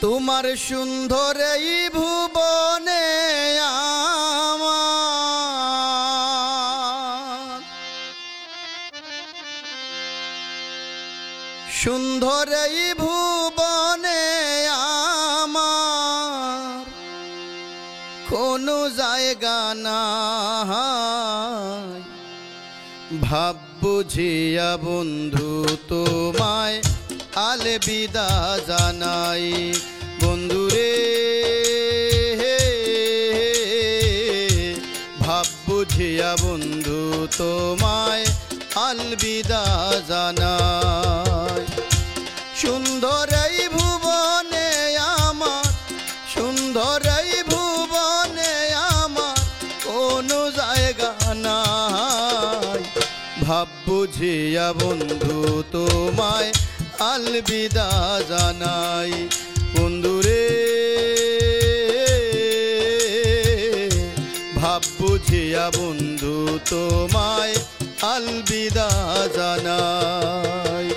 তোমার সুন্দর এই ভুবনে আমার সুন্দর এই ভুবনে আমার কোনো জায়গা নাই ভাব বুঝিয়া বন্ধু তোমায় আলবিদা জানাই বন্ধুরে ভাব বুঝিয়া বন্ধু তোমায় আলবিদা জানাই সুন্দর এই ভুবনে আমার সুন্দর এই ভুবনে আমার কোনো জায়গা নাই ভাব বুঝিয়া বন্ধু তোমায় আলবিদা জানাই বন্ধুরে ভাব বুঝিয়া বন্ধু তোমায় আলবিদা জানাই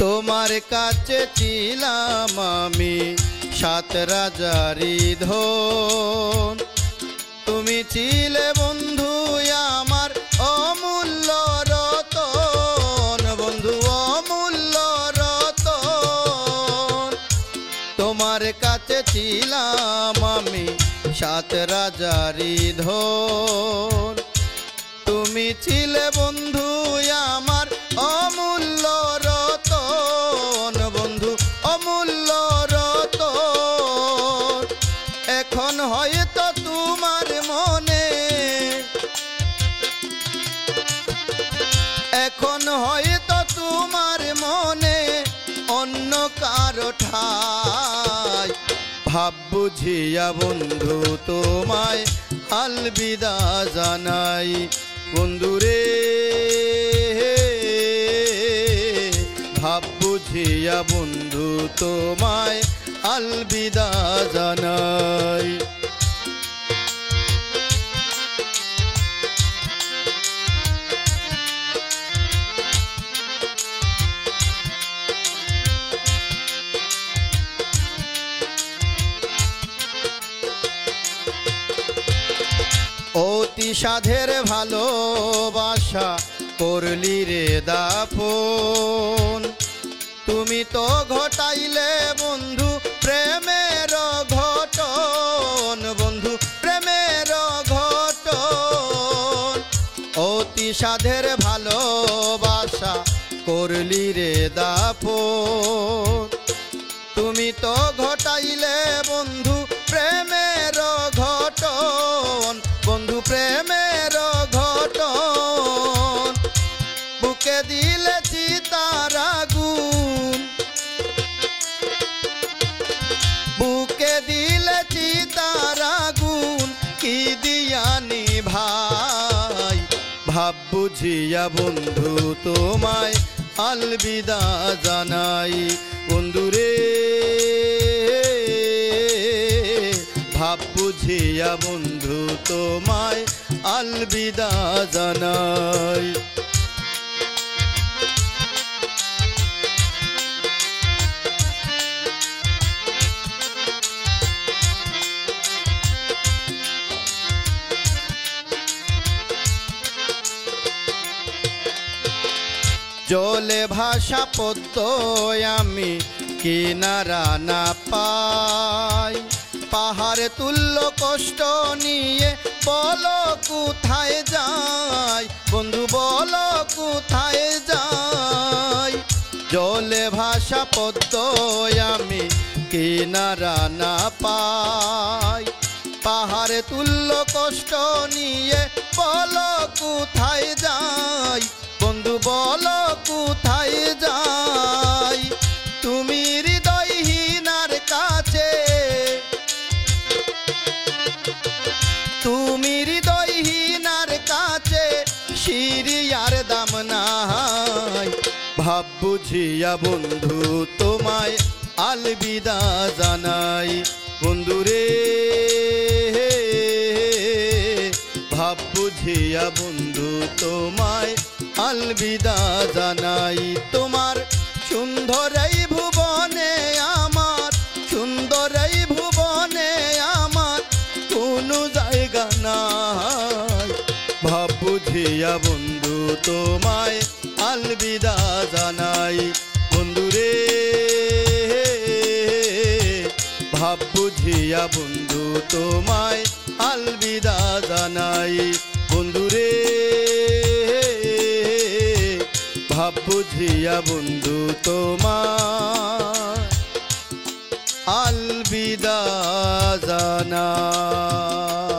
তোমার কাছে ছিলাম আমি 7 রাজারি ধন তুমি ছিলে বন্ধু আমার অমূল্য রতন বন্ধু অমূল্য রতন তোমার কাছে ছিলাম আমি 7 রাজারি ধন তুমি ছিলে বন্ধু আমার অমূল্য রতন বন্ধু অমূল্য রতন এখন হয়তো তোমার মনে এখন হয়তো তোমার মনে অন্য কারো ঠাই ভাব বুঝিয়া বন্ধু তোমায় আলবিদা জানাই বন্ধুরে ভাব বুঝিয়া বন্ধু তোমায় আলবিদা জানাই অতি সাধের ভালোবাসা করলি রে দাফন তুমি তো ঘটাইলে বন্ধু প্রেমের ঘটন বন্ধু প্রেমের ঘটন অতি সাধের ভালোবাসা করলি রে দাফন তুমি তো ঘটাইলে বন্ধু প্রেমের ঘটন বন্ধু প্রেমের ঘটন বুকে দিলে চিতার আগুন বুকে দিলে চিতার আগুন কি দিয়ানি ভাই ভাব বুঝিয়া বন্ধু তোমায় আলবিদা জানাই বন্ধুরে ভাব বুঝিয়া বন্ধু তোমায় আলবিদা জানাই জলে ভাষা পদ্ম আমি কিনারা না পাই পাহাড়ে তুল্য কষ্ট নিয়ে বলো কোথায় যাই বন্ধু বলো কোথায় যাই জলে ভাষা পদ্ম আমি কিনারা না পাই পাহাড়ে তুল্য কষ্ট নিয়ে বলো কোথায় যাই বন্ধু বলো কোথায় যাই তুমি হৃদয়হীনার কাছে তুমি হৃদয়হীনার কাছে শিরিয়ার দাম নাই ভাব বুঝিয়া বন্ধু তোমায় আলবিদা জানাই বন্ধুরে ভাব বুঝিয়া বন্ধু তোমায় আলবিদা জানাই। তোমার সুন্দর এই ভুবনে আমার, সুন্দর এই ভুবনে আমার কোনো জায়গা নাই। ভাব বুঝিয়া বন্ধু তোমায় আলবিদা জানাই। বন্ধুরে ভাব বুঝিয়া বন্ধু তোমায় আলবিদা জানাই। বন্ধুরে ভাব বুঝিয়া বন্ধু তোমায় আলবিদা জানাই।